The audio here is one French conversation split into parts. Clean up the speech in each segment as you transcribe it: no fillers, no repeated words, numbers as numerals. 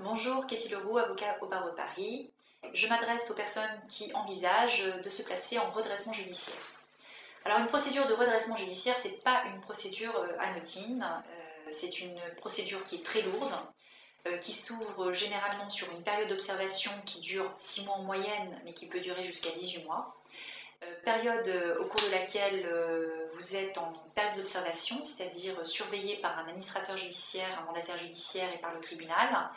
Bonjour, Katie Leroux, avocat au barreau de Paris. Je m'adresse aux personnes qui envisagent de se placer en redressement judiciaire. Alors une procédure de redressement judiciaire, ce n'est pas une procédure anodine, c'est une procédure qui est très lourde, qui s'ouvre généralement sur une période d'observation qui dure 6 mois en moyenne, mais qui peut durer jusqu'à 18 mois. Période au cours de laquelle vous êtes en période d'observation, c'est-à-dire surveillé par un administrateur judiciaire, un mandataire judiciaire et par le tribunal,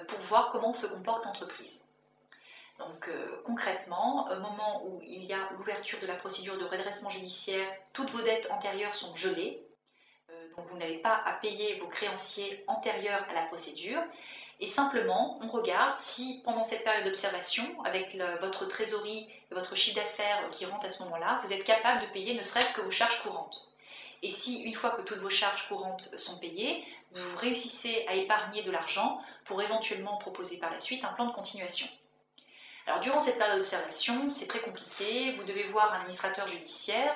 pour voir comment se comporte l'entreprise. Donc concrètement, au moment où il y a l'ouverture de la procédure de redressement judiciaire, toutes vos dettes antérieures sont gelées, donc vous n'avez pas à payer vos créanciers antérieurs à la procédure, et simplement on regarde si pendant cette période d'observation, avec votre trésorerie et votre chiffre d'affaires qui rentre à ce moment-là, vous êtes capable de payer ne serait-ce que vos charges courantes. Et si, une fois que toutes vos charges courantes sont payées, vous réussissez à épargner de l'argent pour éventuellement proposer par la suite un plan de continuation. Alors, durant cette période d'observation, c'est très compliqué. Vous devez voir un administrateur judiciaire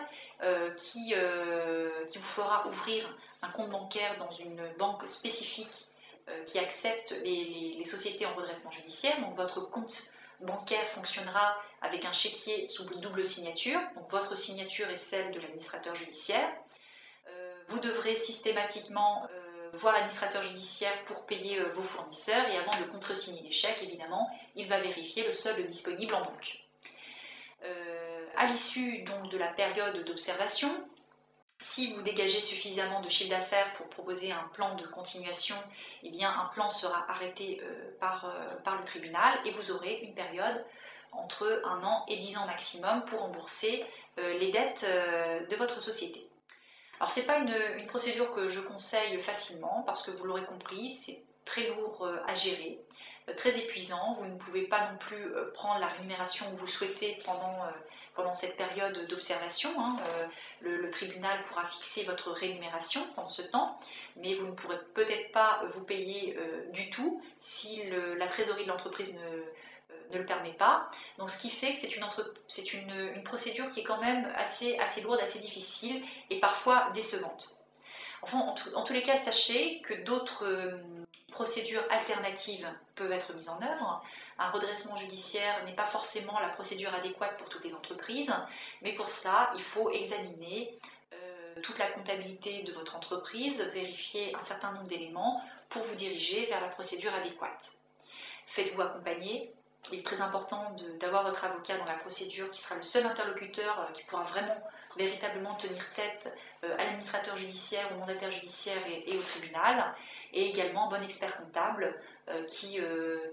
qui vous fera ouvrir un compte bancaire dans une banque spécifique qui accepte les sociétés en redressement judiciaire. Donc, votre compte bancaire fonctionnera avec un chéquier sous double signature. Donc, votre signature est celle de l'administrateur judiciaire. Vous devrez systématiquement voir l'administrateur judiciaire pour payer vos fournisseurs et avant de contresigner les chèques, évidemment, il va vérifier le solde disponible en banque. À l'issue donc de la période d'observation, si vous dégagez suffisamment de chiffre d'affaires pour proposer un plan de continuation, eh bien un plan sera arrêté par le tribunal et vous aurez une période entre 1 an et 10 ans maximum pour rembourser les dettes de votre société. Alors ce n'est pas une procédure que je conseille facilement parce que vous l'aurez compris, c'est très lourd à gérer, très épuisant. Vous ne pouvez pas non plus prendre la rémunération que vous souhaitez pendant cette période d'observation. Le tribunal pourra fixer votre rémunération pendant ce temps, mais vous ne pourrez peut-être pas vous payer du tout si la trésorerie de l'entreprise ne le permet pas. Donc ce qui fait que c'est une procédure qui est quand même assez lourde, assez difficile et parfois décevante. Enfin, en tous les cas, sachez que d'autres procédures alternatives peuvent être mises en œuvre. Un redressement judiciaire n'est pas forcément la procédure adéquate pour toutes les entreprises, mais pour cela, il faut examiner toute la comptabilité de votre entreprise, vérifier un certain nombre d'éléments pour vous diriger vers la procédure adéquate. Faites-vous accompagner. Il est très important d'avoir votre avocat dans la procédure qui sera le seul interlocuteur qui pourra véritablement tenir tête à l'administrateur judiciaire, au mandataire judiciaire et au tribunal, et également un bon expert comptable qui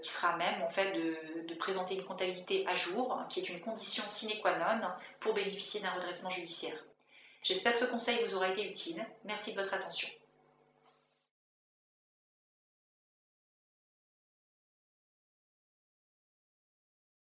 sera à même en fait, de présenter une comptabilité à jour, qui est une condition sine qua non pour bénéficier d'un redressement judiciaire. J'espère que ce conseil vous aura été utile. Merci de votre attention.